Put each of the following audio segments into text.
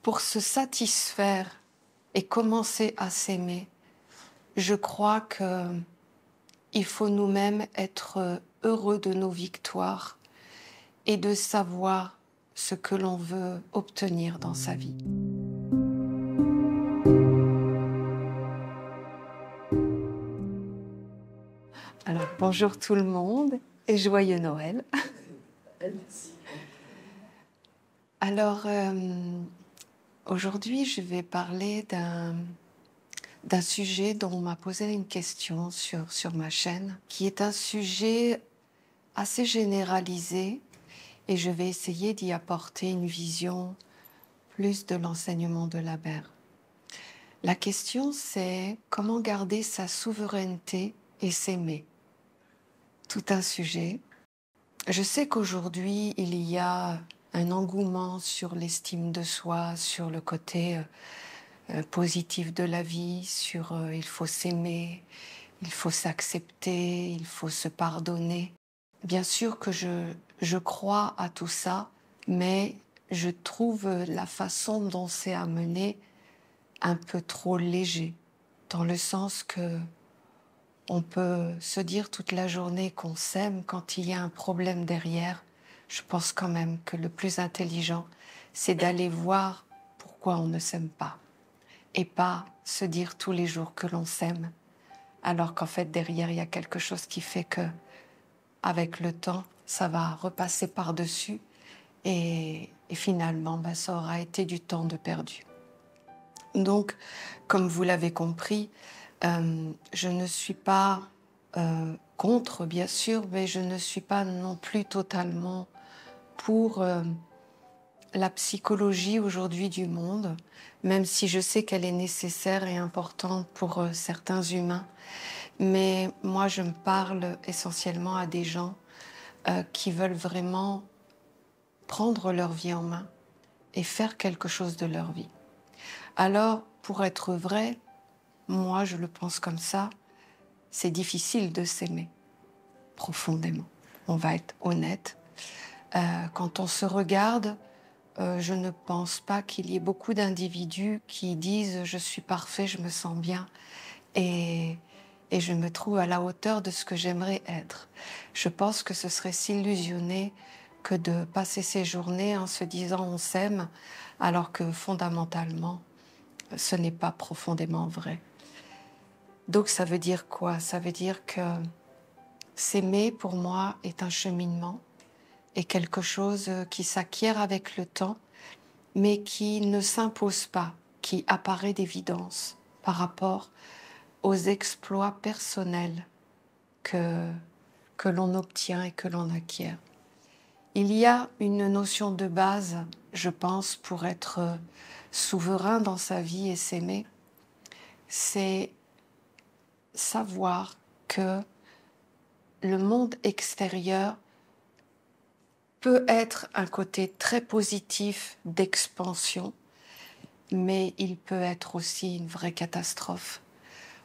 pour se satisfaire et commencer à s'aimer, je crois qu'il faut nous-mêmes être heureux de nos victoires et de savoir ce que l'on veut obtenir dans sa vie. Alors, bonjour tout le monde et joyeux Noël. Alors, aujourd'hui, je vais parler d'un sujet dont on m'a posé une question sur ma chaîne, qui est un sujet assez généralisé, et je vais essayer d'y apporter une vision plus de l'enseignement de la mère. La question, c'est comment garder sa souveraineté et s'aimer. Tout un sujet. Je sais qu'aujourd'hui, il y a un engouement sur l'estime de soi, sur le côté positif de la vie, sur il faut s'aimer, il faut s'accepter, il faut se pardonner. Bien sûr que je crois à tout ça, mais je trouve la façon dont c'est amené un peu trop léger, dans le sens que on peut se dire toute la journée qu'on s'aime quand il y a un problème derrière. Je pense quand même que le plus intelligent, c'est d'aller voir pourquoi on ne s'aime pas et pas se dire tous les jours que l'on s'aime, alors qu'en fait derrière il y a quelque chose qui fait que, avec le temps, ça va repasser par-dessus et finalement, ça aura été du temps de perdu. Donc, comme vous l'avez compris, je ne suis pas contre, bien sûr, mais je ne suis pas non plus totalement pour la psychologie aujourd'hui du monde, même si je sais qu'elle est nécessaire et importante pour certains humains. Mais moi, je me parle essentiellement à des gens qui veulent vraiment prendre leur vie en main et faire quelque chose de leur vie. Alors, pour être vrai, moi, je le pense comme ça, c'est difficile de s'aimer profondément. On va être honnête. Quand on se regarde, je ne pense pas qu'il y ait beaucoup d'individus qui disent « je suis parfait, je me sens bien et je me trouve à la hauteur de ce que j'aimerais être ». Je pense que ce serait s'illusionner que de passer ses journées en se disant « on s'aime » alors que fondamentalement, ce n'est pas profondément vrai. Donc ça veut dire quoi? Ça veut dire que s'aimer, pour moi, est un cheminement et quelque chose qui s'acquiert avec le temps, mais qui ne s'impose pas, qui apparaît d'évidence par rapport aux exploits personnels que l'on obtient et que l'on acquiert. Il y a une notion de base, je pense, pour être souverain dans sa vie et s'aimer, c'est savoir que le monde extérieur peut être un côté très positif d'expansion, mais il peut être aussi une vraie catastrophe,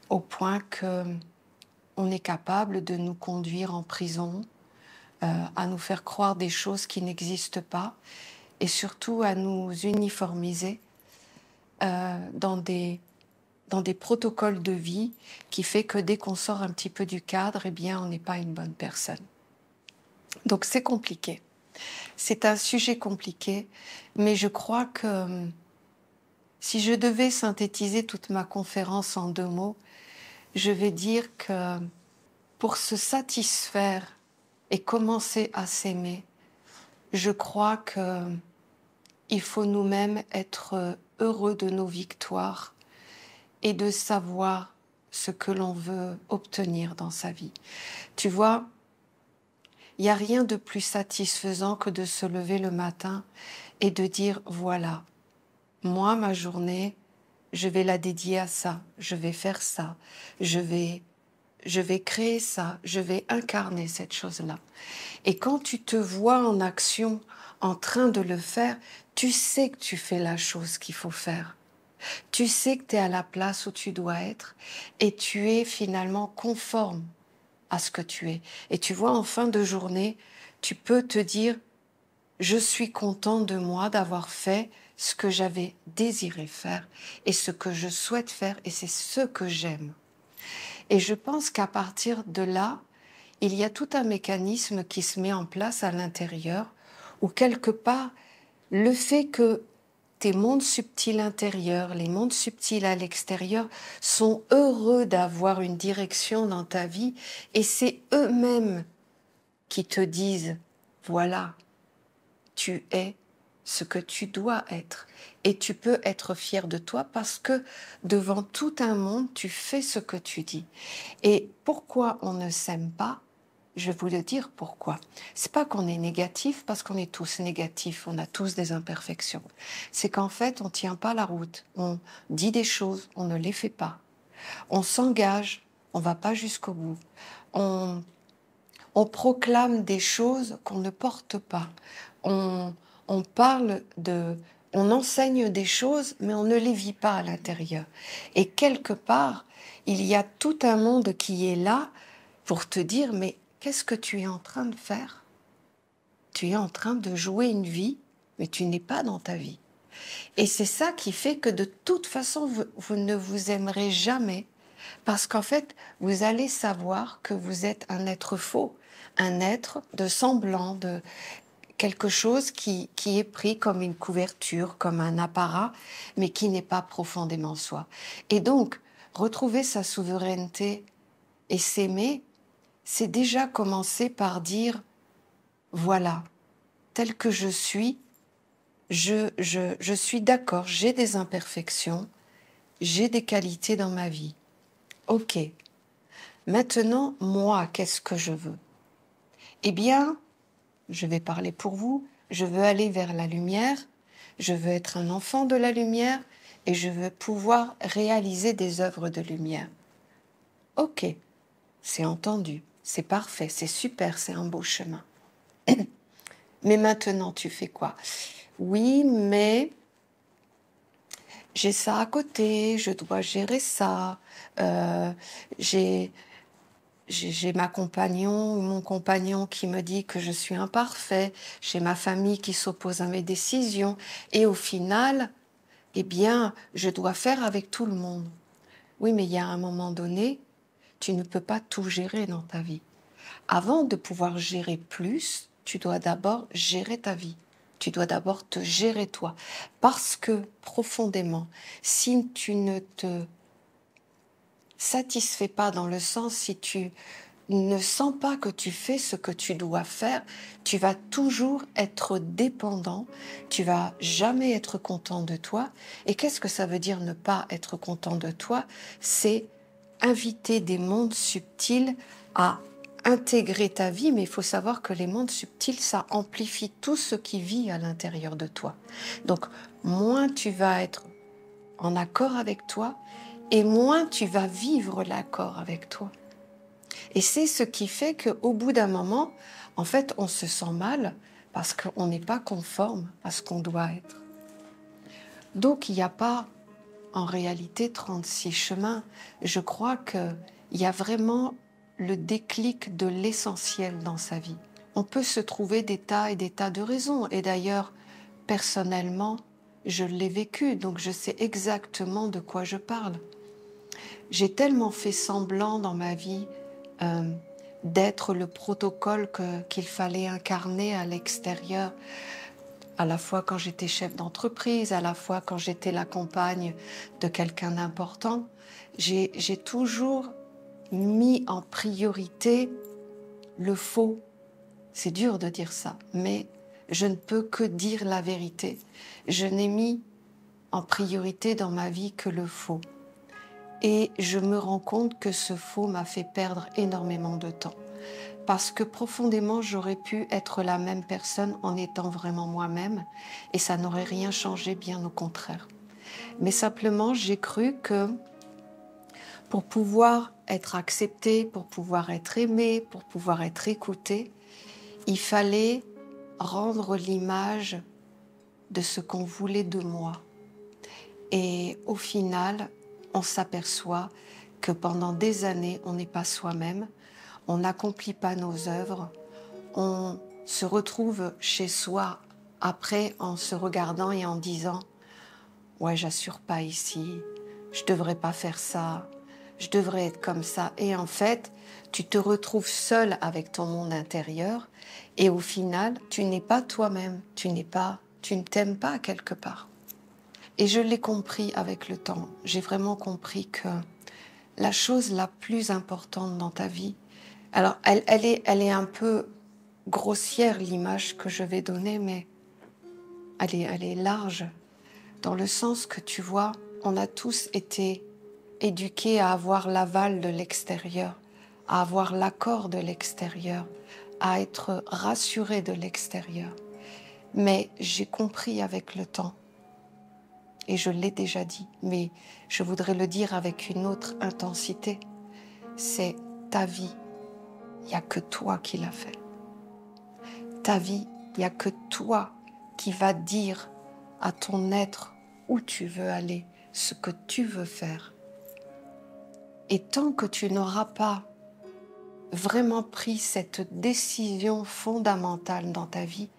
au point qu'on est capable de nous conduire en prison, à nous faire croire des choses qui n'existent pas, et surtout à nous uniformiser dans des protocoles de vie qui fait que dès qu'on sort un petit peu du cadre, eh bien, on n'est pas une bonne personne. Donc c'est compliqué. C'est un sujet compliqué, mais je crois que si je devais synthétiser toute ma conférence en 2 mots, je vais dire que pour se satisfaire et commencer à s'aimer, je crois qu'il faut nous-mêmes être heureux de nos victoires et de savoir ce que l'on veut obtenir dans sa vie. Tu vois, il n'y a rien de plus satisfaisant que de se lever le matin et de dire « voilà, moi, ma journée, je vais la dédier à ça, je vais faire ça, je vais créer ça, je vais incarner cette chose-là ». Et quand tu te vois en action, en train de le faire, tu sais que tu fais la chose qu'il faut faire. Tu sais que tu es à la place où tu dois être et tu es finalement conforme à ce que tu es. Et tu vois, en fin de journée, tu peux te dire « je suis content de moi d'avoir fait ce que j'avais désiré faire et ce que je souhaite faire et c'est ce que j'aime. Et je pense qu'à partir de là, il y a tout un mécanisme qui se met en place à l'intérieur où quelque part, le fait que tes mondes subtils intérieurs, les mondes subtils à l'extérieur sont heureux d'avoir une direction dans ta vie et c'est eux-mêmes qui te disent, voilà, tu es ce que tu dois être et tu peux être fier de toi parce que devant tout un monde, tu fais ce que tu dis. Et pourquoi on ne s'aime pas? Je vais vous le dire pourquoi. C'est pas qu'on est négatif parce qu'on est tous négatifs, on a tous des imperfections. C'est qu'en fait, on tient pas la route. On dit des choses, on ne les fait pas. On s'engage, on va pas jusqu'au bout. On, on proclame des choses qu'on ne porte pas. On parle de, on enseigne des choses, mais on ne les vit pas à l'intérieur. Et quelque part, il y a tout un monde qui est là pour te dire, mais qu'est-ce que tu es en train de faire? Tu es en train de jouer une vie, mais tu n'es pas dans ta vie. Et c'est ça qui fait que de toute façon, vous ne vous aimerez jamais. Parce qu'en fait, vous allez savoir que vous êtes un être faux, un être de semblant, de quelque chose qui est pris comme une couverture, comme un apparat, mais qui n'est pas profondément soi. Et donc, retrouver sa souveraineté et s'aimer, c'est déjà commencer par dire, voilà, tel que je suis suis d'accord, j'ai des imperfections, j'ai des qualités dans ma vie. Ok, maintenant, moi, qu'est-ce que je veux? Eh bien, je vais parler pour vous, je veux aller vers la lumière, je veux être un enfant de la lumière et je veux pouvoir réaliser des œuvres de lumière. Ok, c'est entendu, c'est parfait, c'est super, c'est un beau chemin. Mais maintenant, tu fais quoi? Oui, mais j'ai ça à côté, je dois gérer ça, j'ai ma compagnon ou mon compagnon qui me dit que je suis imparfait, j'ai ma famille qui s'oppose à mes décisions, et au final, eh bien, je dois faire avec tout le monde. Oui, mais il y a un moment donné, tu ne peux pas tout gérer dans ta vie. Avant de pouvoir gérer plus, tu dois d'abord gérer ta vie. Tu dois d'abord te gérer toi. Parce que profondément, si tu ne te satisfais pas dans le sens, si tu ne sens pas que tu fais ce que tu dois faire, tu vas toujours être dépendant, tu vas jamais être content de toi. Et qu'est-ce que ça veut dire ne pas être content de toi? C'est inviter des mondes subtils à intégrer ta vie, mais il faut savoir que les mondes subtils, ça amplifie tout ce qui vit à l'intérieur de toi. Donc, moins tu vas être en accord avec toi, et moins tu vas vivre l'accord avec toi. Et c'est ce qui fait qu'au bout d'un moment, en fait, on se sent mal parce qu'on n'est pas conforme à ce qu'on doit être. Donc, il n'y a pas, en réalité, 36 chemins. Je crois qu'il y a vraiment le déclic de l'essentiel dans sa vie. On peut se trouver des tas et des tas de raisons. Et d'ailleurs, personnellement, je l'ai vécu, donc je sais exactement de quoi je parle. J'ai tellement fait semblant dans ma vie d'être le protocole qu'il fallait incarner à l'extérieur, à la fois quand j'étais chef d'entreprise, à la fois quand j'étais la compagne de quelqu'un d'important. J'ai toujours mis en priorité le faux. C'est dur de dire ça, mais je ne peux que dire la vérité. Je n'ai mis en priorité dans ma vie que le faux. Et je me rends compte que ce faux m'a fait perdre énormément de temps. Parce que profondément, j'aurais pu être la même personne en étant vraiment moi-même et ça n'aurait rien changé, bien au contraire. Mais simplement, j'ai cru que pour pouvoir être accepté, pour pouvoir être aimé, pour pouvoir être écouté, il fallait rendre l'image de ce qu'on voulait de moi. Et au final, on s'aperçoit que pendant des années, on n'est pas soi-même, on n'accomplit pas nos œuvres, on se retrouve chez soi après en se regardant et en disant ouais, j'assure pas ici, je devrais pas faire ça, je devrais être comme ça. Et en fait, tu te retrouves seul avec ton monde intérieur et au final, tu n'es pas toi-même, tu ne t'aimes pas quelque part. Et je l'ai compris avec le temps. J'ai vraiment compris que la chose la plus importante dans ta vie, alors elle est un peu grossière l'image que je vais donner, mais elle est large dans le sens que tu vois, on a tous été éduqués à avoir l'aval de l'extérieur, à avoir l'accord de l'extérieur, à être rassurés de l'extérieur. Mais j'ai compris avec le temps, et je l'ai déjà dit, mais je voudrais le dire avec une autre intensité, c'est ta vie, il n'y a que toi qui l'as fait. Ta vie, il n'y a que toi qui vas dire à ton être où tu veux aller, ce que tu veux faire. Et tant que tu n'auras pas vraiment pris cette décision fondamentale dans ta vie,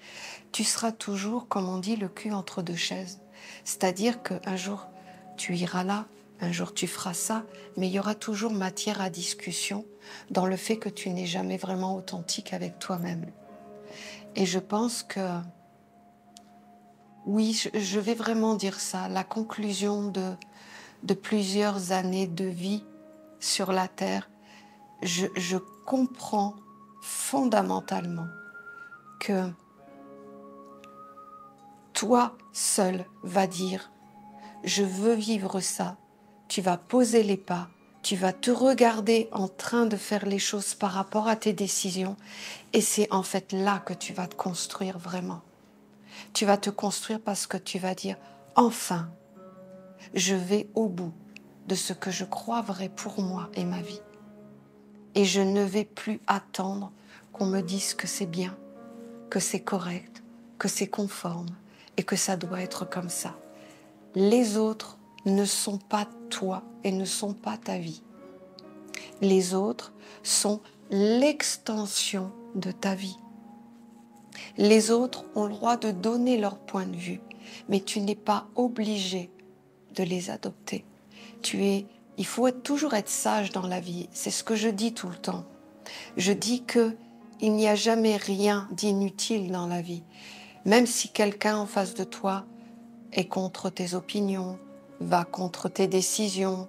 tu seras toujours, comme on dit, le cul entre deux chaises. C'est-à-dire qu'un jour, tu iras là, un jour tu feras ça, mais il y aura toujours matière à discussion dans le fait que tu n'es jamais vraiment authentique avec toi-même. Et je pense que, oui, je vais vraiment dire ça, la conclusion de plusieurs années de vie sur la Terre, je comprends fondamentalement que toi seul vas dire « je veux vivre ça », tu vas poser les pas, tu vas te regarder en train de faire les choses par rapport à tes décisions et c'est en fait là que tu vas te construire vraiment. Tu vas te construire parce que tu vas dire « enfin, je vais au bout de ce que je crois vrai pour moi et ma vie. Et je ne vais plus attendre qu'on me dise que c'est bien, que c'est correct, que c'est conforme et que ça doit être comme ça. Les autres ne sont pas toi et ne sont pas ta vie. Les autres sont l'extension de ta vie. Les autres ont le droit de donner leur point de vue, mais tu n'es pas obligé de les adopter. Il faut toujours être sage dans la vie, c'est ce que je dis tout le temps. Je dis qu'il n'y a jamais rien d'inutile dans la vie. Même si quelqu'un en face de toi est contre tes opinions, va contre tes décisions,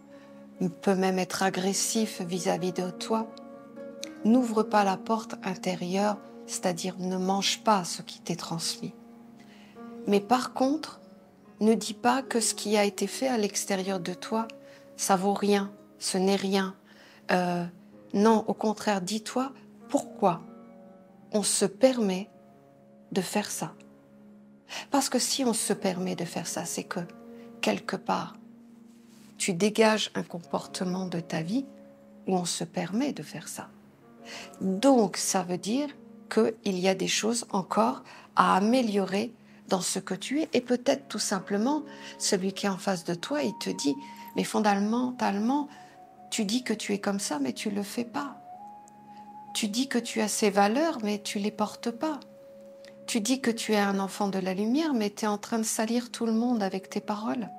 peut même être agressif vis-à-vis de toi, n'ouvre pas la porte intérieure, c'est-à-dire ne mange pas ce qui t'est transmis. Mais par contre, ne dis pas que ce qui a été fait à l'extérieur de toi, ça vaut rien, ce n'est rien. Non, au contraire, dis-toi pourquoi on se permet de faire ça. Parce que si on se permet de faire ça, c'est que quelque part, tu dégages un comportement de ta vie où on se permet de faire ça. Donc, ça veut dire qu'il y a des choses encore à améliorer dans ce que tu es. Et peut-être tout simplement, celui qui est en face de toi, il te dit, mais fondamentalement, tu dis que tu es comme ça, mais tu ne le fais pas. Tu dis que tu as ces valeurs, mais tu ne les portes pas. Tu dis que tu es un enfant de la lumière, mais tu es en train de salir tout le monde avec tes paroles.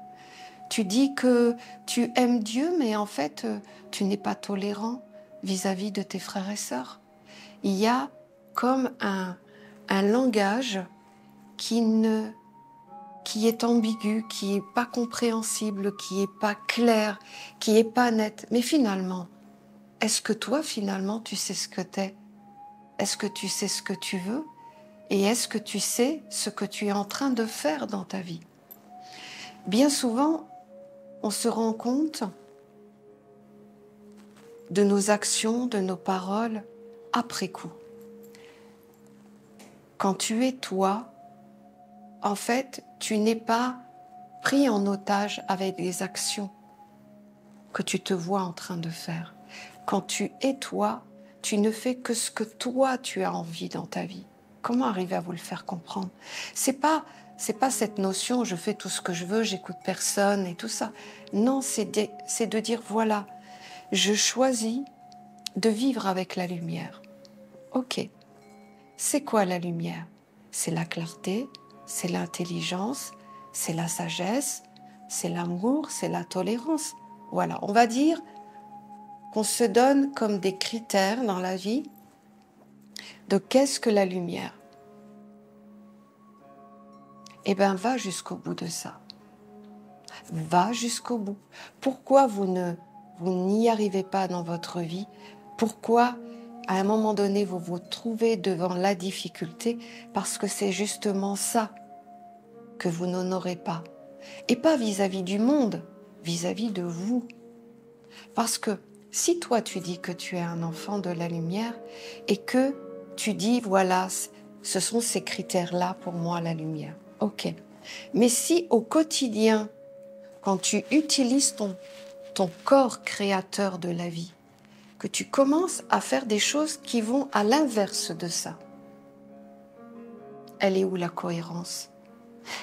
Tu dis que tu aimes Dieu, mais en fait, tu n'es pas tolérant vis-à-vis de tes frères et sœurs. Il y a comme un langage qui est ambigu, qui n'est pas compréhensible, qui n'est pas clair, qui n'est pas net. Mais finalement, est-ce que toi, finalement, tu sais ce que tu es? Est-ce que tu sais ce que tu veux? Et est-ce que tu sais ce que tu es en train de faire dans ta vie? Bien souvent, on se rend compte de nos actions, de nos paroles, après coup. Quand tu es toi, en fait, tu n'es pas pris en otage avec les actions que tu te vois en train de faire. Quand tu es toi, tu ne fais que ce que toi tu as envie dans ta vie. Comment arriver à vous le faire comprendre? C'est pas cette notion, je fais tout ce que je veux, j'écoute personne et tout ça. Non, c'est de dire, voilà, je choisis de vivre avec la lumière. Ok, c'est quoi la lumière? C'est la clarté, c'est l'intelligence, c'est la sagesse, c'est l'amour, c'est la tolérance. Voilà, on va dire qu'on se donne comme des critères dans la vie de qu'est-ce que la lumière. Eh bien, va jusqu'au bout de ça. Va jusqu'au bout. Pourquoi vous n'y arrivez pas dans votre vie? Pourquoi, à un moment donné, vous vous trouvez devant la difficulté? Parce que c'est justement ça que vous n'honorez pas. Et pas vis-à-vis du monde, vis-à-vis de vous. Parce que si toi, tu dis que tu es un enfant de la lumière et que tu dis, voilà, ce sont ces critères-là pour moi, la lumière. Ok. Mais si au quotidien, quand tu utilises ton corps créateur de la vie, que tu commences à faire des choses qui vont à l'inverse de ça, elle est où la cohérence?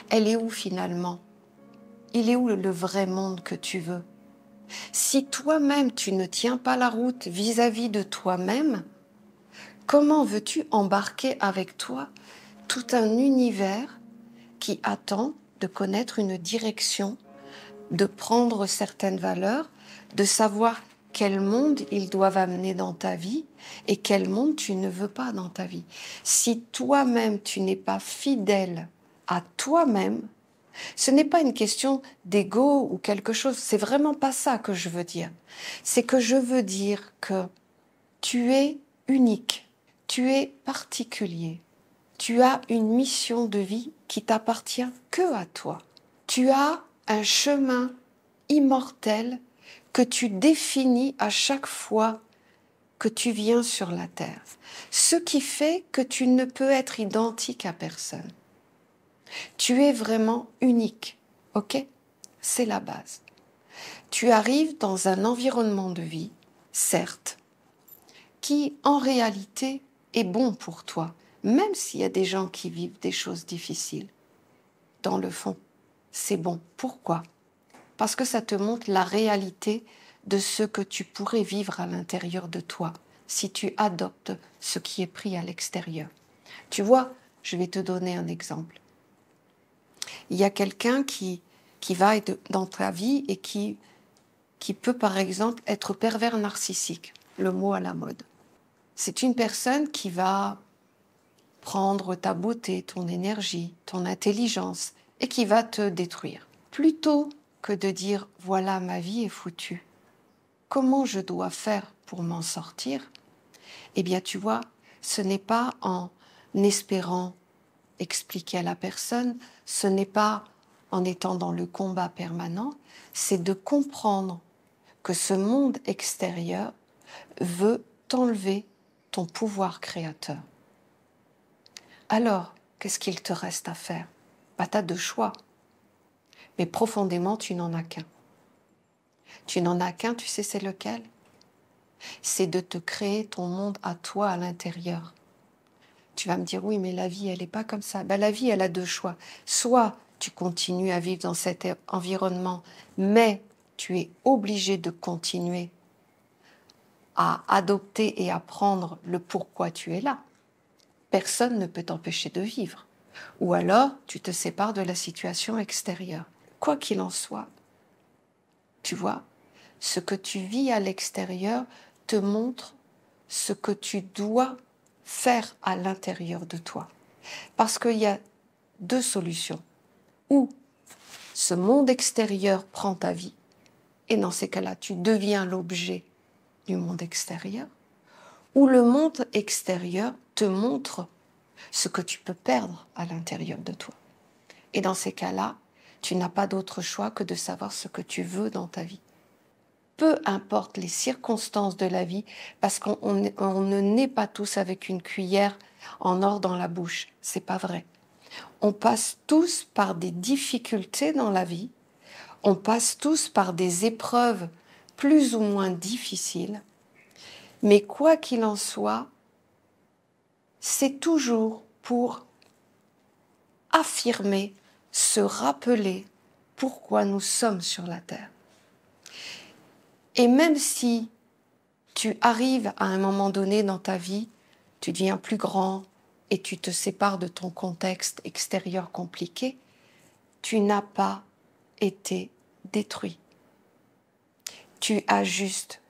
Elle est où finalement? Il est où le vrai monde que tu veux? Si toi-même tu ne tiens pas la route vis-à-vis de toi-même, comment veux-tu embarquer avec toi tout un univers qui attend de connaître une direction, de prendre certaines valeurs, de savoir quel monde ils doivent amener dans ta vie et quel monde tu ne veux pas dans ta vie. Si toi-même tu n'es pas fidèle à toi-même, ce n'est pas une question d'ego ou quelque chose, c'est vraiment pas ça que je veux dire. C'est que je veux dire que tu es unique, tu es particulier, tu as une mission de vie qui t'appartient que à toi. Tu as un chemin immortel que tu définis à chaque fois que tu viens sur la terre. Ce qui fait que tu ne peux être identique à personne. Tu es vraiment unique, ok? C'est la base. Tu arrives dans un environnement de vie, certes, qui en réalité est bon pour toi, même s'il y a des gens qui vivent des choses difficiles. Dans le fond, c'est bon. Pourquoi? Parce que ça te montre la réalité de ce que tu pourrais vivre à l'intérieur de toi si tu adoptes ce qui est pris à l'extérieur. Tu vois, je vais te donner un exemple. Il y a quelqu'un qui va être dans ta vie et qui peut par exemple être pervers narcissique, le mot à la mode. C'est une personne qui va prendre ta beauté, ton énergie, ton intelligence et qui va te détruire. Plutôt que de dire « voilà, ma vie est foutue, comment je dois faire pour m'en sortir ?» Eh bien, tu vois, ce n'est pas en espérant expliquer à la personne, ce n'est pas en étant dans le combat permanent, c'est de comprendre que ce monde extérieur veut t'enlever ton pouvoir créateur. Alors, qu'est-ce qu'il te reste à faire? Bah, tu as deux choix. Mais profondément, tu n'en as qu'un. Tu n'en as qu'un, tu sais c'est lequel? C'est de te créer ton monde à toi, à l'intérieur. Tu vas me dire, oui, mais la vie, elle n'est pas comme ça. Ben, la vie, elle a deux choix. Soit tu continues à vivre dans cet environnement, mais tu es obligé de continuer à adopter et à prendre le pourquoi tu es là. Personne ne peut t'empêcher de vivre. Ou alors, tu te sépares de la situation extérieure. Quoi qu'il en soit, tu vois, ce que tu vis à l'extérieur te montre ce que tu dois faire à l'intérieur de toi. Parce qu'il y a deux solutions. Ou ce monde extérieur prend ta vie, et dans ces cas-là, tu deviens l'objet du monde extérieur, ou le monde extérieur te montre ce que tu peux perdre à l'intérieur de toi. Et dans ces cas-là, tu n'as pas d'autre choix que de savoir ce que tu veux dans ta vie. Peu importe les circonstances de la vie, parce qu'on ne naît pas tous avec une cuillère en or dans la bouche. C'est pas vrai. On passe tous par des difficultés dans la vie. On passe tous par des épreuves plus ou moins difficiles. Mais quoi qu'il en soit, c'est toujours pour affirmer, se rappeler pourquoi nous sommes sur la terre. Et même si tu arrives à un moment donné dans ta vie, tu deviens plus grand et tu te sépares de ton contexte extérieur compliqué, tu n'as pas été détruit. Tu as juste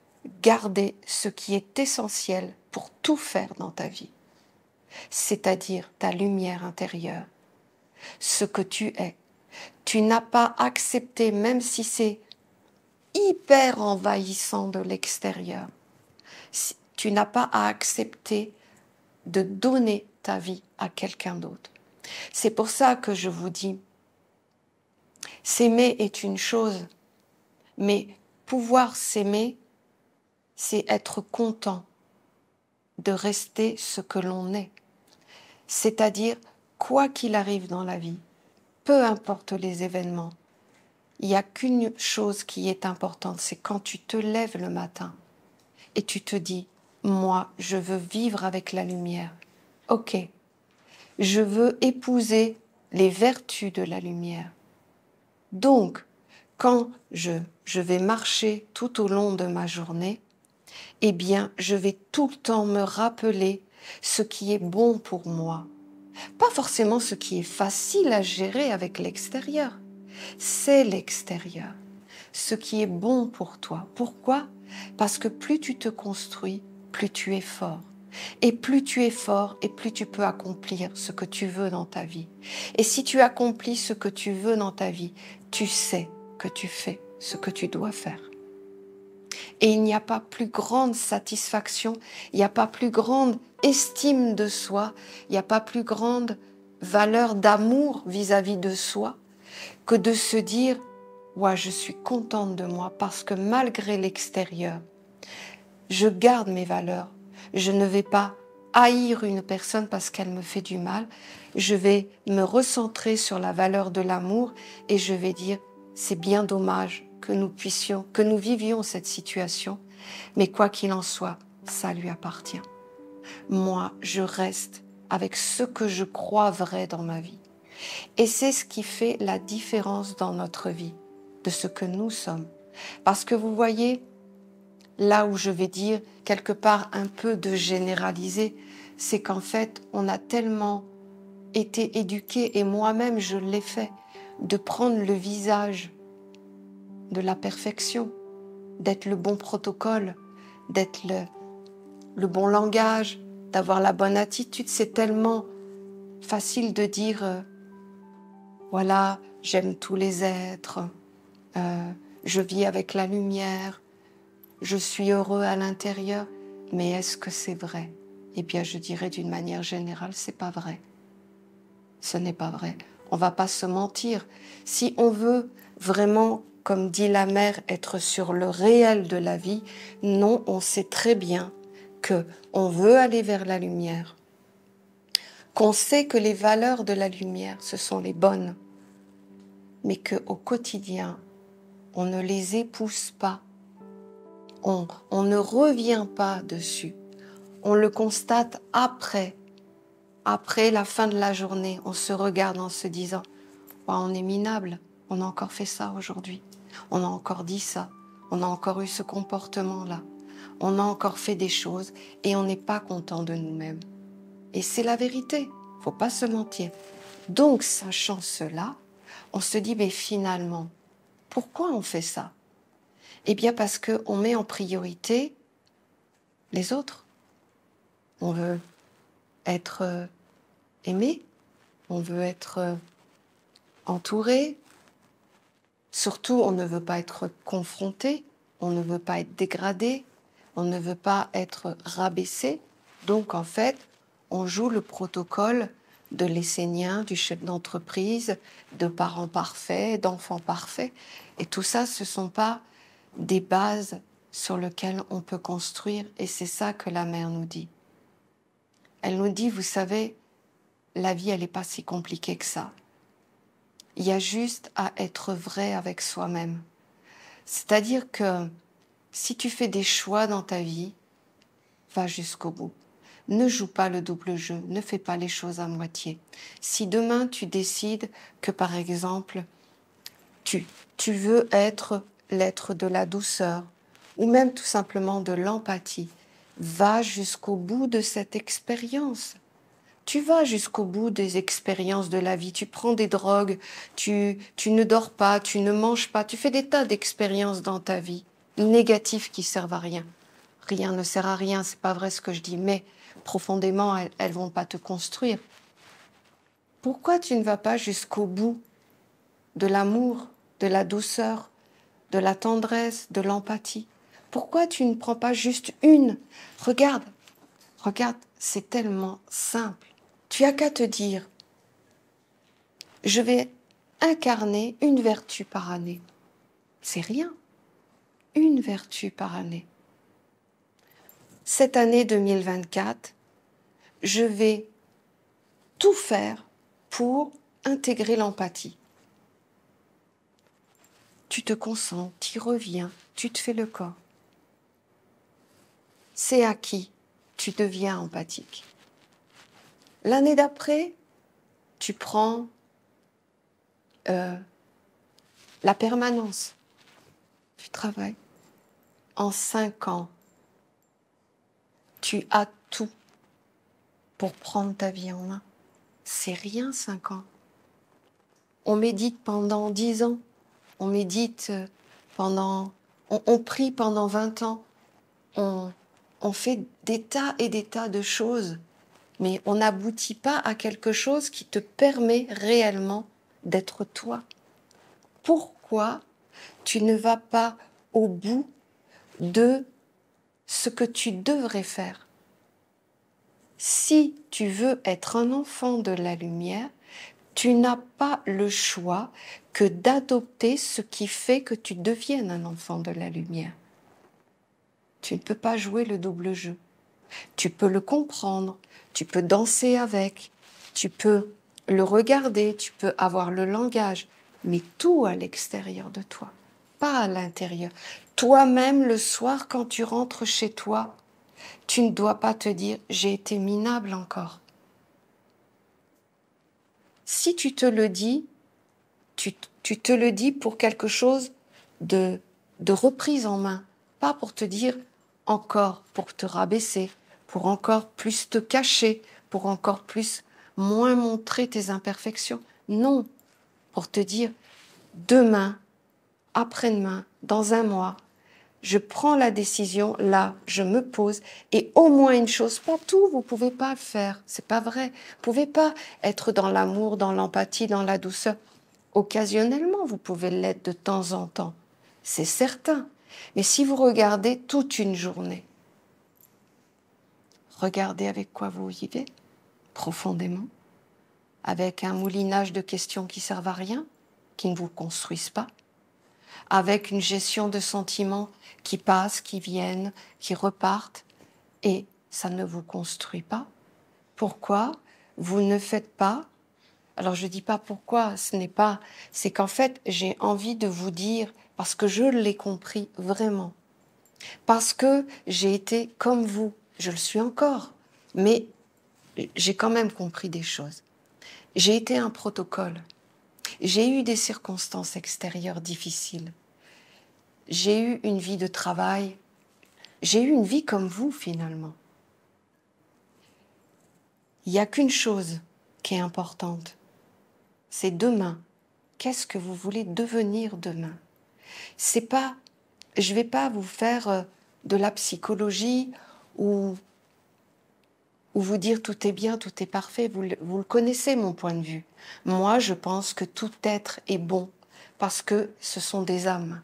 gardé ce qui est essentiel pour tout faire dans ta vie, c'est-à-dire ta lumière intérieure, ce que tu es. Tu n'as pas accepté, même si c'est hyper envahissant de l'extérieur, tu n'as pas à accepter de donner ta vie à quelqu'un d'autre. C'est pour ça que je vous dis, s'aimer est une chose, mais pouvoir s'aimer, c'est être content de rester ce que l'on est. C'est-à-dire, quoi qu'il arrive dans la vie, peu importe les événements, il n'y a qu'une chose qui est importante, c'est quand tu te lèves le matin et tu te dis, moi, je veux vivre avec la lumière. Ok, je veux épouser les vertus de la lumière. Donc, quand je vais marcher tout au long de ma journée, eh bien, je vais tout le temps me rappeler ce qui est bon pour moi. Pas forcément ce qui est facile à gérer avec l'extérieur. C'est l'extérieur. Ce qui est bon pour toi. Pourquoi? Parce que plus tu te construis, plus tu es fort. Et plus tu es fort, et plus tu peux accomplir ce que tu veux dans ta vie. Et si tu accomplis ce que tu veux dans ta vie, tu sais que tu fais ce que tu dois faire. Et il n'y a pas plus grande satisfaction, il n'y a pas plus grande estime de soi, il n'y a pas plus grande valeur d'amour vis-à-vis de soi que de se dire « Ouais, je suis contente de moi parce que malgré l'extérieur, je garde mes valeurs. Je ne vais pas haïr une personne parce qu'elle me fait du mal. Je vais me recentrer sur la valeur de l'amour et je vais dire « C'est bien dommage que nous vivions cette situation, mais quoi qu'il en soit, ça lui appartient. Moi, je reste avec ce que je crois vrai dans ma vie. » Et c'est ce qui fait la différence dans notre vie, de ce que nous sommes. Parce que vous voyez, là où je vais dire quelque part un peu de généraliser, c'est qu'en fait, on a tellement été éduqués, et moi-même je l'ai fait, de prendre le visage de la perfection, d'être le bon protocole, d'être le bon langage, d'avoir la bonne attitude. C'est tellement facile de dire voilà, j'aime tous les êtres, je vis avec la lumière, je suis heureux à l'intérieur. Mais est-ce que c'est vrai? Eh bien, je dirais d'une manière générale, c'est pas vrai. Ce n'est pas vrai. On va pas se mentir. Si on veut vraiment, comme dit la mère, être sur le réel de la vie, non, on sait très bien que on veut aller vers la lumière, qu'on sait que les valeurs de la lumière, ce sont les bonnes, mais qu'au quotidien, on ne les épouse pas. On ne revient pas dessus. On le constate après la fin de la journée. On se regarde en se disant « On est minable, on a encore fait ça aujourd'hui. On a encore dit ça. On a encore eu ce comportement-là. On a encore fait des choses et on n'est pas content de nous-mêmes. » Et c'est la vérité, faut pas se mentir. Donc, sachant cela, on se dit « Mais finalement, pourquoi on fait ça ?» Eh bien parce qu'on met en priorité les autres. On veut être aimé, on veut être entouré. Surtout, on ne veut pas être confronté, on ne veut pas être dégradé, on ne veut pas être rabaissé. Donc en fait, on joue le protocole de l'essénien, du chef d'entreprise, de parents parfaits, d'enfants parfaits. Et tout ça, ce ne sont pas des bases sur lesquelles on peut construire, et c'est ça que la mère nous dit. Elle nous dit, vous savez, la vie, elle n'est pas si compliquée que ça. Il y a juste à être vrai avec soi-même. C'est-à-dire que si tu fais des choix dans ta vie, va jusqu'au bout. Ne joue pas le double jeu, ne fais pas les choses à moitié. Si demain tu décides que, par exemple, tu veux être l'être de la douceur, ou même tout simplement de l'empathie, va jusqu'au bout de cette expérience. Tu vas jusqu'au bout des expériences de la vie, tu prends des drogues, tu ne dors pas, tu ne manges pas, tu fais des tas d'expériences dans ta vie, négatives qui servent à rien. Rien ne sert à rien, c'est pas vrai ce que je dis, mais profondément, elles vont pas te construire. Pourquoi tu ne vas pas jusqu'au bout de l'amour, de la douceur, de la tendresse, de l'empathie? Pourquoi tu ne prends pas juste une? Regarde, regarde, c'est tellement simple. Tu as qu'à te dire, je vais incarner une vertu par année. C'est rien, une vertu par année. Cette année 2024, je vais tout faire pour intégrer l'empathie. Tu te concentres, tu y reviens, tu te fais le corps. C'est acquis, tu deviens empathique. L'année d'après, tu prends la permanence. Tu travailles. En 5 ans, tu as tout pour prendre ta vie en main. C'est rien, 5 ans. On médite pendant 10 ans. On médite pendant... On prie pendant 20 ans. On fait des tas et des tas de choses. Mais on n'aboutit pas à quelque chose qui te permet réellement d'être toi. Pourquoi tu ne vas pas au bout de ce que tu devrais faire? Si tu veux être un enfant de la lumière, tu n'as pas le choix que d'adopter ce qui fait que tu deviennes un enfant de la lumière. Tu ne peux pas jouer le double jeu. Tu peux le comprendre, tu peux danser avec, tu peux le regarder, tu peux avoir le langage, mais tout à l'extérieur de toi, pas à l'intérieur. Toi-même, le soir, quand tu rentres chez toi, tu ne dois pas te dire « j'ai été minable encore ». Si tu te le dis, tu te le dis pour quelque chose de reprise en main, pas pour te dire encore, pour te rabaisser, pour encore plus te cacher, pour encore plus moins montrer tes imperfections. Non, pour te dire demain, après-demain, dans un mois, je prends la décision, là, je me pose, et au moins une chose, pas tout, vous pouvez pas le faire, c'est pas vrai. Vous pouvez pas être dans l'amour, dans l'empathie, dans la douceur. Occasionnellement, vous pouvez l'être de temps en temps, c'est certain. Mais si vous regardez toute une journée, regardez avec quoi vous vivez, profondément, avec un moulinage de questions qui servent à rien, qui ne vous construisent pas, avec une gestion de sentiments qui passent, qui viennent, qui repartent, et ça ne vous construit pas. Pourquoi vous ne faites pas? Alors je ne dis pas pourquoi, c'est qu'en fait j'ai envie de vous dire, parce que je l'ai compris vraiment, parce que j'ai été comme vous, je le suis encore, mais j'ai quand même compris des choses. J'ai été un protocole, j'ai eu des circonstances extérieures difficiles, j'ai eu une vie de travail, j'ai eu une vie comme vous finalement. Il n'y a qu'une chose qui est importante, c'est demain. Qu'est-ce que vous voulez devenir demain? C'est pas, je vais pas vous faire de la psychologie ou vous dire tout est bien, tout est parfait. Vous le connaissez mon point de vue. Moi, je pense que tout être est bon parce que ce sont des âmes.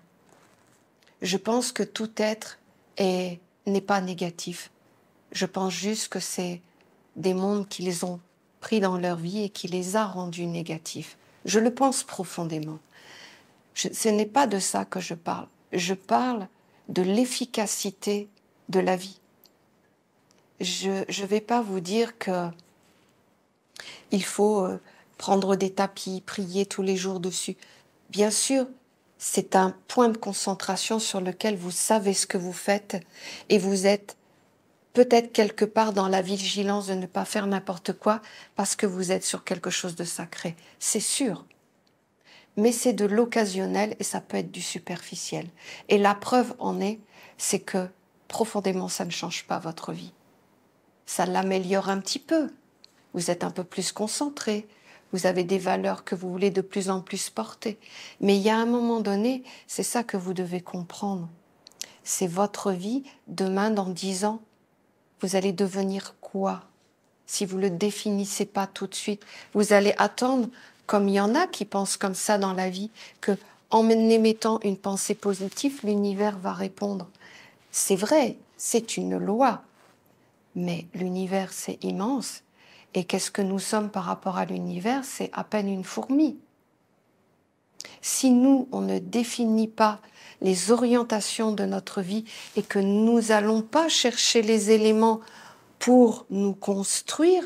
Je pense que tout être n'est pas négatif. Je pense juste que c'est des mondes qui les ont pris dans leur vie et qui les a rendus négatifs. Je le pense profondément. Ce n'est pas de ça que je parle. Je parle de l'efficacité de la vie. Je ne vais pas vous dire que il faut prendre des tapis, prier tous les jours dessus. Bien sûr, c'est un point de concentration sur lequel vous savez ce que vous faites et vous êtes peut-être quelque part dans la vigilance de ne pas faire n'importe quoi parce que vous êtes sur quelque chose de sacré. C'est sûr. Mais c'est de l'occasionnel et ça peut être du superficiel. Et la preuve en est, c'est que profondément, ça ne change pas votre vie. Ça l'améliore un petit peu, vous êtes un peu plus concentré, vous avez des valeurs que vous voulez de plus en plus porter. Mais il y a un moment donné, c'est ça que vous devez comprendre. C'est votre vie, demain, dans 10 ans. Vous allez devenir quoi? Si vous ne le définissez pas tout de suite, vous allez attendre, comme il y en a qui pensent comme ça dans la vie, que en émettant une pensée positive, l'univers va répondre. C'est vrai, c'est une loi, mais l'univers, c'est immense. Et qu'est-ce que nous sommes par rapport à l'univers? C'est à peine une fourmi. Si nous, on ne définit pas les orientations de notre vie et que nous n'allons pas chercher les éléments pour nous construire,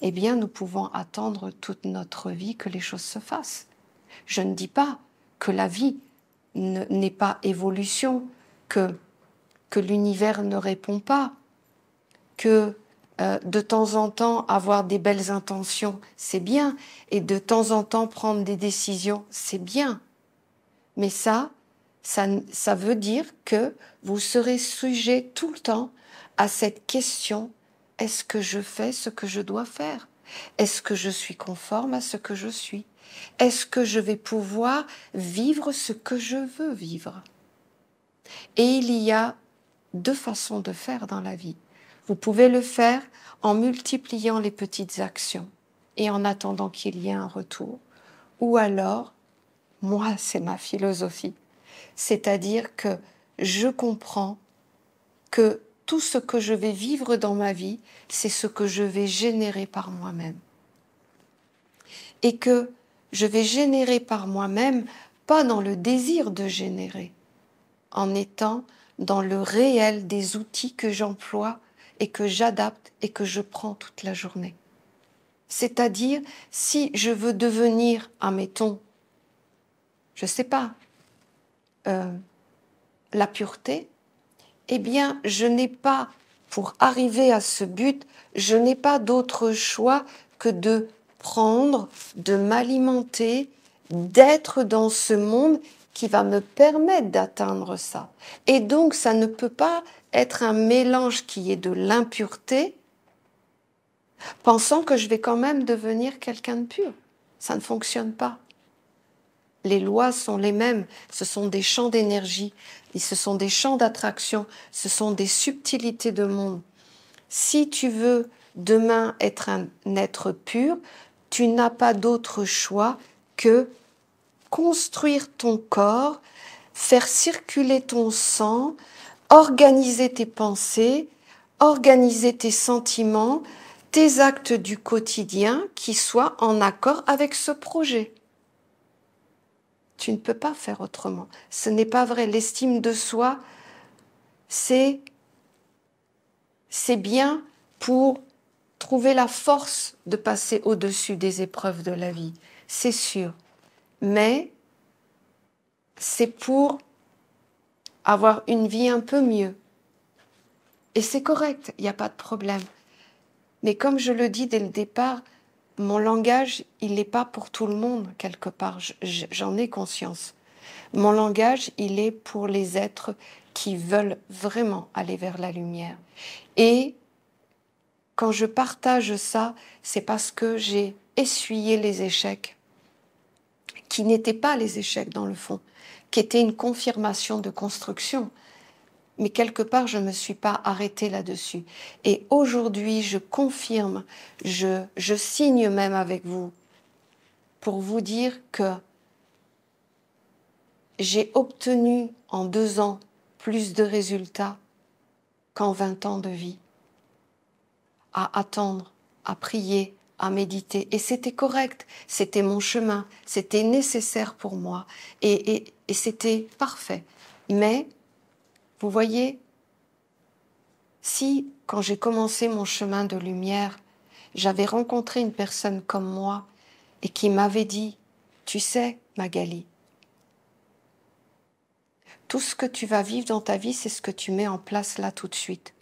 eh bien, nous pouvons attendre toute notre vie que les choses se fassent. Je ne dis pas que la vie n'est pas évolution, que l'univers ne répond pas, que de temps en temps avoir des belles intentions, c'est bien, et de temps en temps prendre des décisions, c'est bien. Mais ça veut dire que vous serez sujet tout le temps à cette question: est-ce que je fais ce que je dois faire? Est-ce que je suis conforme à ce que je suis? Est-ce que je vais pouvoir vivre ce que je veux vivre? Et il y a 2 façons de faire dans la vie. Vous pouvez le faire en multipliant les petites actions et en attendant qu'il y ait un retour. Ou alors, moi, c'est ma philosophie. C'est-à-dire que je comprends que tout ce que je vais vivre dans ma vie, c'est ce que je vais générer par moi-même. Et que je vais générer par moi-même, pas dans le désir de générer, en étant dans le réel des outils que j'emploie et que j'adapte et que je prends toute la journée. C'est-à-dire, si je veux devenir, admettons, je ne sais pas, la pureté, eh bien, je n'ai pas, pour arriver à ce but, je n'ai pas d'autre choix que de prendre, de m'alimenter, d'être dans ce monde qui va me permettre d'atteindre ça. Et donc, ça ne peut pas être un mélange qui est de l'impureté, pensant que je vais quand même devenir quelqu'un de pur. Ça ne fonctionne pas. Les lois sont les mêmes, ce sont des champs d'énergie, et ce sont des champs d'attraction, ce sont des subtilités de monde. Si tu veux demain être un être pur, tu n'as pas d'autre choix que construire ton corps, faire circuler ton sang, organiser tes pensées, organiser tes sentiments, tes actes du quotidien qui soient en accord avec ce projet. Tu ne peux pas faire autrement. Ce n'est pas vrai. L'estime de soi, c'est bien pour trouver la force de passer au-dessus des épreuves de la vie. C'est sûr. Mais c'est pour avoir une vie un peu mieux. Et c'est correct, il n'y a pas de problème. Mais comme je le dis dès le départ, mon langage, il n'est pas pour tout le monde, quelque part. J'en ai conscience. Mon langage, il est pour les êtres qui veulent vraiment aller vers la lumière. Et quand je partage ça, c'est parce que j'ai essuyé les échecs, qui n'étaient pas les échecs dans le fond, qui étaient une confirmation de construction. Mais quelque part, je ne me suis pas arrêtée là-dessus. Et aujourd'hui, je confirme, je signe même avec vous, pour vous dire que j'ai obtenu en 2 ans plus de résultats qu'en 20 ans de vie. À attendre, à prier, à méditer. Et c'était correct, c'était mon chemin, c'était nécessaire pour moi. Et c'était parfait. Mais, vous voyez, si, quand j'ai commencé mon chemin de lumière, j'avais rencontré une personne comme moi et qui m'avait dit, tu sais, Magali, tout ce que tu vas vivre dans ta vie, c'est ce que tu mets en place là tout de suite.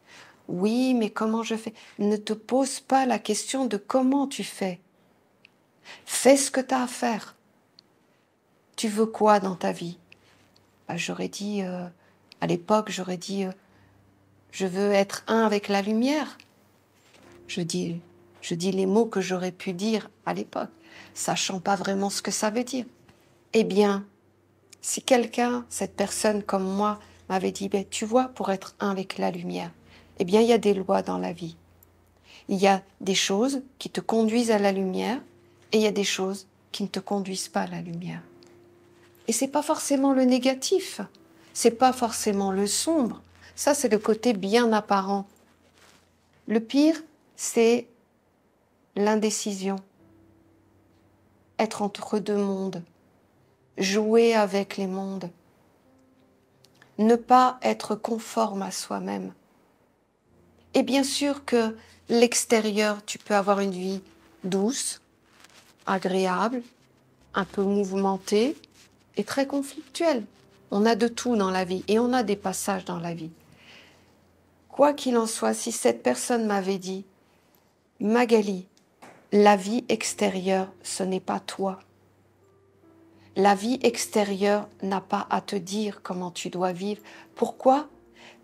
Oui, mais comment je fais? Ne te pose pas la question de comment tu fais. Fais ce que tu as à faire. Tu veux quoi dans ta vie? J'aurais dit, à l'époque, j'aurais dit, je veux être un avec la lumière. Je dis, Je dis les mots que j'aurais pu dire à l'époque, sachant pas vraiment ce que ça veut dire. Eh bien, si quelqu'un, cette personne comme moi, m'avait dit, ben, tu vois, pour être un avec la lumière, eh bien, il y a des lois dans la vie. Il y a des choses qui te conduisent à la lumière et il y a des choses qui ne te conduisent pas à la lumière. Et c'est pas forcément le négatif, c'est pas forcément le sombre. Ça, c'est le côté bien apparent. Le pire, c'est l'indécision. Être entre deux mondes. Jouer avec les mondes. Ne pas être conforme à soi-même. Et bien sûr que l'extérieur, tu peux avoir une vie douce, agréable, un peu mouvementée et très conflictuelle. On a de tout dans la vie et on a des passages dans la vie. Quoi qu'il en soit, si cette personne m'avait dit « Magali, la vie extérieure, ce n'est pas toi. La vie extérieure n'a pas à te dire comment tu dois vivre. Pourquoi?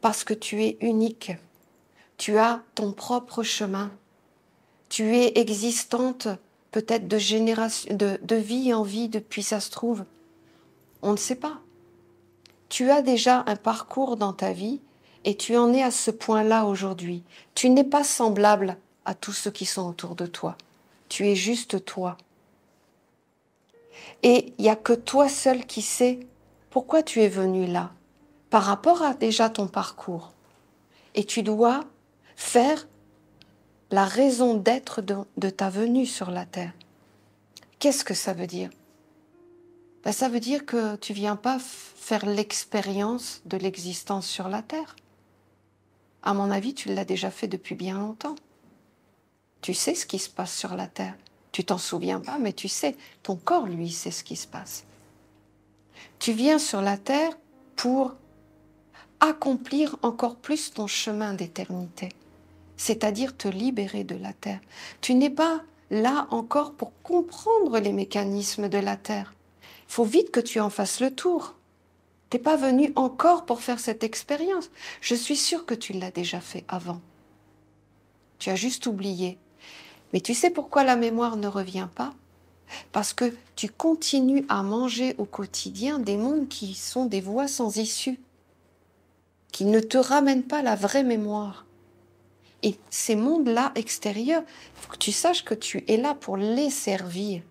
Parce que tu es unique. Tu as ton propre chemin. Tu es existante peut-être de vie en vie depuis ça se trouve. On ne sait pas. Tu as déjà un parcours dans ta vie et tu en es à ce point-là aujourd'hui. Tu n'es pas semblable à tous ceux qui sont autour de toi. Tu es juste toi. Et il n'y a que toi seul qui sais pourquoi tu es venu là, par rapport à déjà ton parcours. Et tu dois faire la raison d'être de ta venue sur la terre. Qu'est-ce que ça veut dire? Ben, ça veut dire que tu ne viens pas faire l'expérience de l'existence sur la terre. À mon avis, tu l'as déjà fait depuis bien longtemps. Tu sais ce qui se passe sur la terre. Tu t'en souviens pas, mais tu sais. Ton corps, lui, sait ce qui se passe. Tu viens sur la terre pour accomplir encore plus ton chemin d'éternité, c'est-à-dire te libérer de la terre. Tu n'es pas là encore pour comprendre les mécanismes de la terre. Il faut vite que tu en fasses le tour. Tu n'es pas venu encore pour faire cette expérience. Je suis sûre que tu l'as déjà fait avant. Tu as juste oublié. Mais tu sais pourquoi la mémoire ne revient pas? Parce que tu continues à manger au quotidien des mondes qui sont des voies sans issue, qui ne te ramènent pas la vraie mémoire. Et ces mondes-là extérieurs, il faut que tu saches que tu es là pour les servir,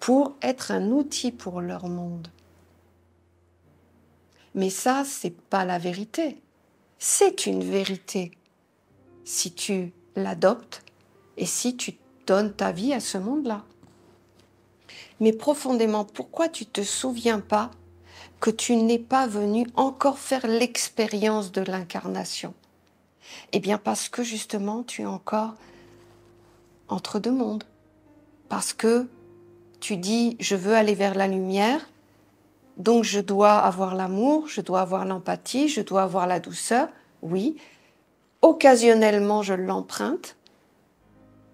pour être un outil pour leur monde. Mais ça, c'est pas la vérité. C'est une vérité si tu l'adoptes et si tu donnes ta vie à ce monde-là. Mais profondément, pourquoi tu ne te souviens pas que tu n'es pas venu encore faire l'expérience de l'incarnation? Eh bien parce que justement, tu es encore entre deux mondes. Parce que tu dis, je veux aller vers la lumière, donc je dois avoir l'amour, je dois avoir l'empathie, je dois avoir la douceur. Oui, occasionnellement, je l'emprunte,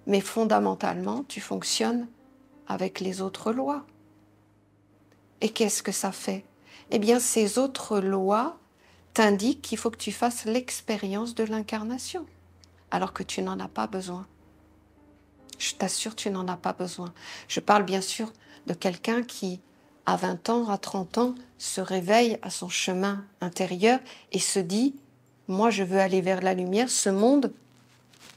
mais fondamentalement, tu fonctionnes avec les autres lois. Et qu'est-ce que ça fait? Eh bien, ces autres lois t'indiquent qu'il faut que tu fasses l'expérience de l'incarnation, alors que tu n'en as pas besoin. Je t'assure, tu n'en as pas besoin. Je parle bien sûr de quelqu'un qui, à 20 ans, à 30 ans, se réveille à son chemin intérieur et se dit « Moi, je veux aller vers la lumière, ce monde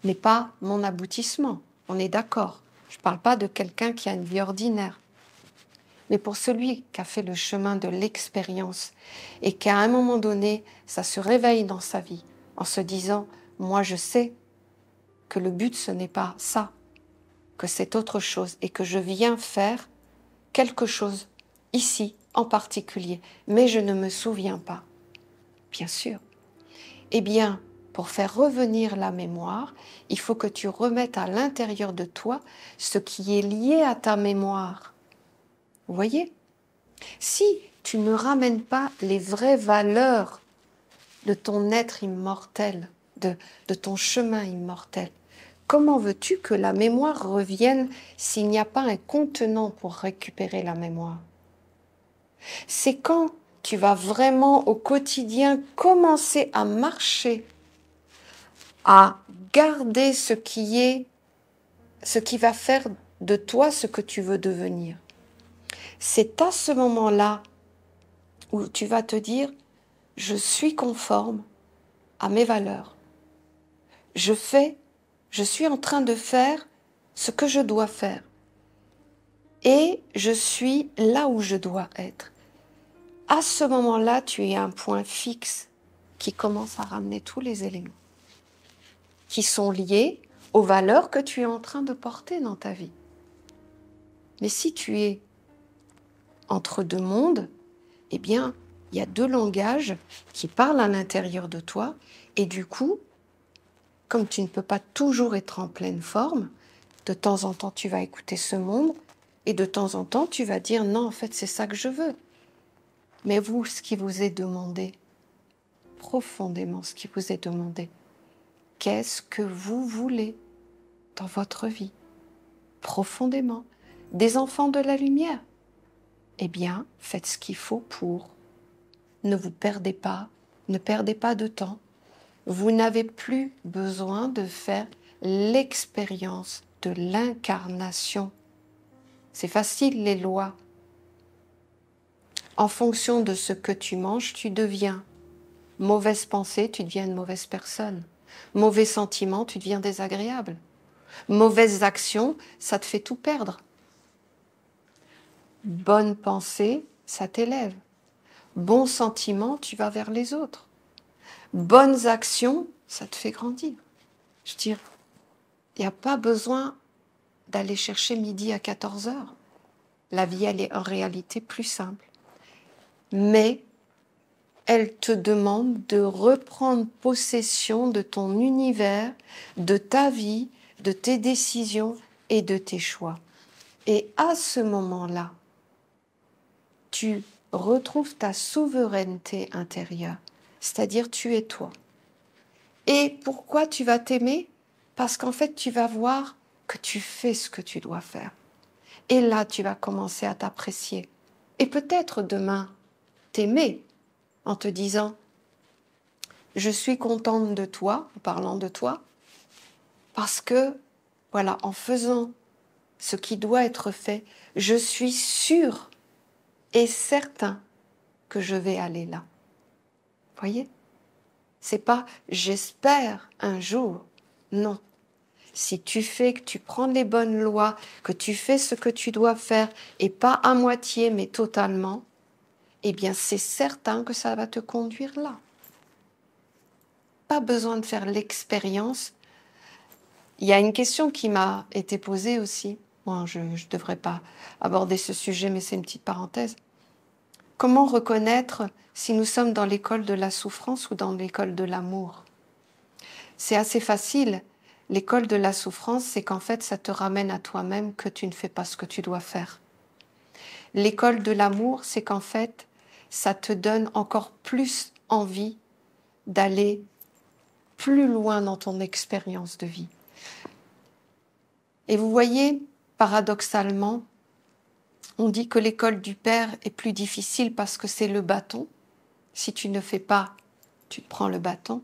n'est pas mon aboutissement. » On est d'accord. Je ne parle pas de quelqu'un qui a une vie ordinaire. Mais pour celui qui a fait le chemin de l'expérience et qu'à un moment donné, ça se réveille dans sa vie en se disant « Moi, je sais que le but, ce n'est pas ça, que c'est autre chose et que je viens faire quelque chose ici en particulier, mais je ne me souviens pas. » Bien sûr. Eh bien, pour faire revenir la mémoire, il faut que tu remettes à l'intérieur de toi ce qui est lié à ta mémoire. Vous voyez? Si tu ne ramènes pas les vraies valeurs de ton être immortel, de ton chemin immortel, comment veux-tu que la mémoire revienne s'il n'y a pas un contenant pour récupérer la mémoire? C'est quand tu vas vraiment au quotidien commencer à marcher, à garder ce qui est ce qui va faire de toi ce que tu veux devenir. C'est à ce moment-là où tu vas te dire, je suis conforme à mes valeurs. Je suis en train de faire ce que je dois faire. Et je suis là où je dois être. À ce moment-là, tu es un point fixe qui commence à ramener tous les éléments qui sont liés aux valeurs que tu es en train de porter dans ta vie. Mais si tu es entre deux mondes, eh bien, il y a deux langages qui parlent à l'intérieur de toi et du coup, comme tu ne peux pas toujours être en pleine forme, de temps en temps, tu vas écouter ce monde et de temps en temps, tu vas dire non, en fait, c'est ça que je veux. Mais vous, ce qui vous est demandé, profondément ce qui vous est demandé, qu'est-ce que vous voulez dans votre vie, profondément, des enfants de la lumière? Eh bien, faites ce qu'il faut pour. Ne vous perdez pas, ne perdez pas de temps. Vous n'avez plus besoin de faire l'expérience de l'incarnation. C'est facile, les lois. En fonction de ce que tu manges, tu deviens. Mauvaise pensée, tu deviens une mauvaise personne. Mauvais sentiment, tu deviens désagréable. Mauvaise action, ça te fait tout perdre. Bonne pensée, ça t'élève. Bon sentiment, tu vas vers les autres. Bonnes actions, ça te fait grandir. Je veux dire, il n'y a pas besoin d'aller chercher midi à 14 heures. La vie, elle est en réalité plus simple. Mais elle te demande de reprendre possession de ton univers, de ta vie, de tes décisions et de tes choix. Et à ce moment-là, tu retrouves ta souveraineté intérieure, c'est-à-dire tu es toi. Et pourquoi tu vas t'aimer? Parce qu'en fait, tu vas voir que tu fais ce que tu dois faire. Et là, tu vas commencer à t'apprécier. Et peut-être demain, t'aimer en te disant « Je suis contente de toi », en parlant de toi, parce que, voilà, en faisant ce qui doit être fait, je suis sûre et certain que je vais aller là. Voyez? C'est pas « j'espère un jour ». Non. Si tu fais, que tu prends les bonnes lois, que tu fais ce que tu dois faire, et pas à moitié, mais totalement, eh bien c'est certain que ça va te conduire là. Pas besoin de faire l'expérience. Il y a une question qui m'a été posée aussi. Bon, je ne devrais pas aborder ce sujet, mais c'est une petite parenthèse. Comment reconnaître si nous sommes dans l'école de la souffrance ou dans l'école de l'amour? C'est assez facile. L'école de la souffrance, c'est qu'en fait, ça te ramène à toi-même que tu ne fais pas ce que tu dois faire. L'école de l'amour, c'est qu'en fait, ça te donne encore plus envie d'aller plus loin dans ton expérience de vie. Et vous voyez, paradoxalement, on dit que l'école du Père est plus difficile parce que c'est le bâton. Si tu ne fais pas, tu te prends le bâton.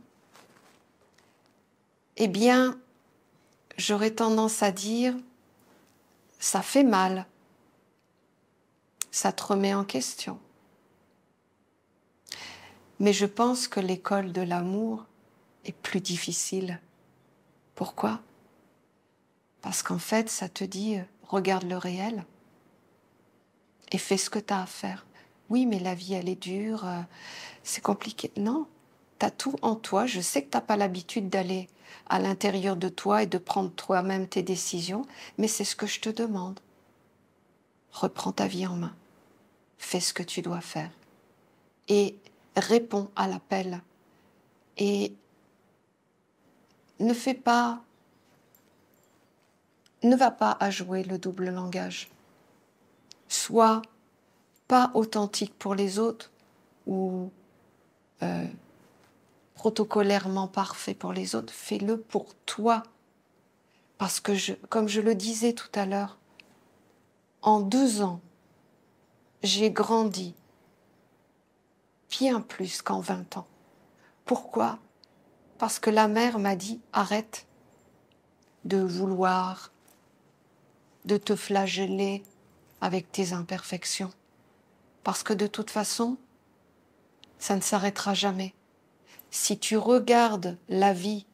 Eh bien, j'aurais tendance à dire, ça fait mal, ça te remet en question. Mais je pense que l'école de l'amour est plus difficile. Pourquoi? Parce qu'en fait, ça te dit, regarde le réel et fais ce que tu as à faire. Oui, mais la vie, elle est dure, c'est compliqué. Non, tu as tout en toi. Je sais que tu n'as pas l'habitude d'aller à l'intérieur de toi et de prendre toi-même tes décisions, mais c'est ce que je te demande. Reprends ta vie en main. Fais ce que tu dois faire. Et réponds à l'appel. Et ne va pas à jouer le double langage. Sois pas authentique pour les autres ou protocolairement parfait pour les autres. Fais-le pour toi. Parce que, comme je le disais tout à l'heure, en 2 ans, j'ai grandi bien plus qu'en 20 ans. Pourquoi? Parce que la mère m'a dit, arrête de vouloir de te flageller avec tes imperfections. Parce que de toute façon, ça ne s'arrêtera jamais. Si tu regardes la vie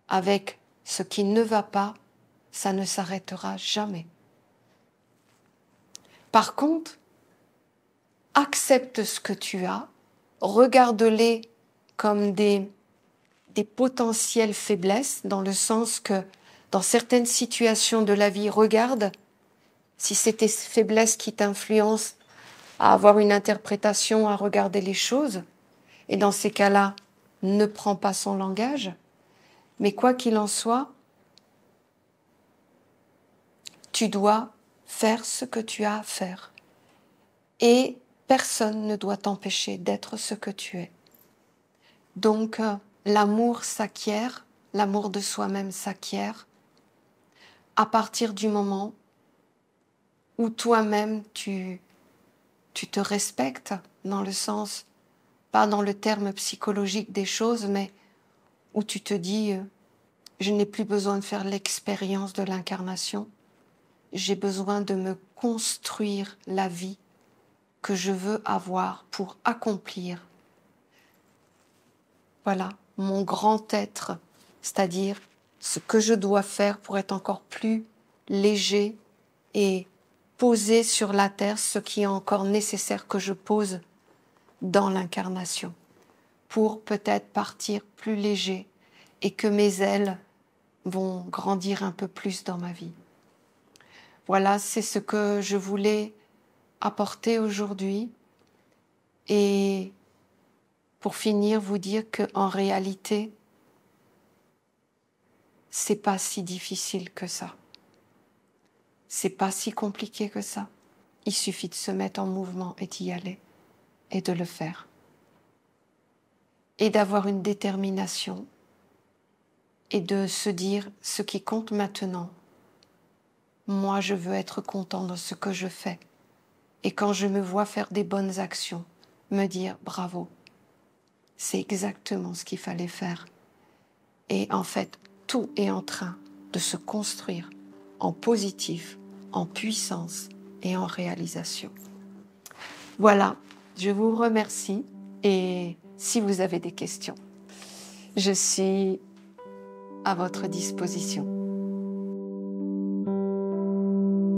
avec ce qui ne va pas, ça ne s'arrêtera jamais. Par contre, accepte ce que tu as, regarde-les comme des potentielles faiblesses, dans le sens que dans certaines situations de la vie, regarde si c'est tes faiblesses qui t'influencent à avoir une interprétation, à regarder les choses. Et dans ces cas-là, ne prends pas son langage. Mais quoi qu'il en soit, tu dois faire ce que tu as à faire. Et personne ne doit t'empêcher d'être ce que tu es. Donc, l'amour s'acquiert, l'amour de soi-même s'acquiert à partir du moment où toi-même tu te respectes, dans le sens, pas dans le terme psychologique des choses, mais où tu te dis je n'ai plus besoin de faire l'expérience de l'incarnation, j'ai besoin de me construire la vie que je veux avoir pour accomplir, voilà, mon grand être, c'est-à-dire ce que je dois faire pour être encore plus léger et poser sur la terre ce qui est encore nécessaire que je pose dans l'incarnation, pour peut-être partir plus léger et que mes ailes vont grandir un peu plus dans ma vie. Voilà, c'est ce que je voulais apporter aujourd'hui. Et pour finir, vous dire qu'en réalité, c'est pas si difficile que ça. C'est pas si compliqué que ça. Il suffit de se mettre en mouvement et d'y aller et de le faire. Et d'avoir une détermination et de se dire ce qui compte maintenant. Moi, je veux être content dans ce que je fais. Et quand je me vois faire des bonnes actions, me dire bravo. C'est exactement ce qu'il fallait faire. Et en fait, tout est en train de se construire en positif, en puissance et en réalisation. Voilà, je vous remercie et si vous avez des questions, je suis à votre disposition.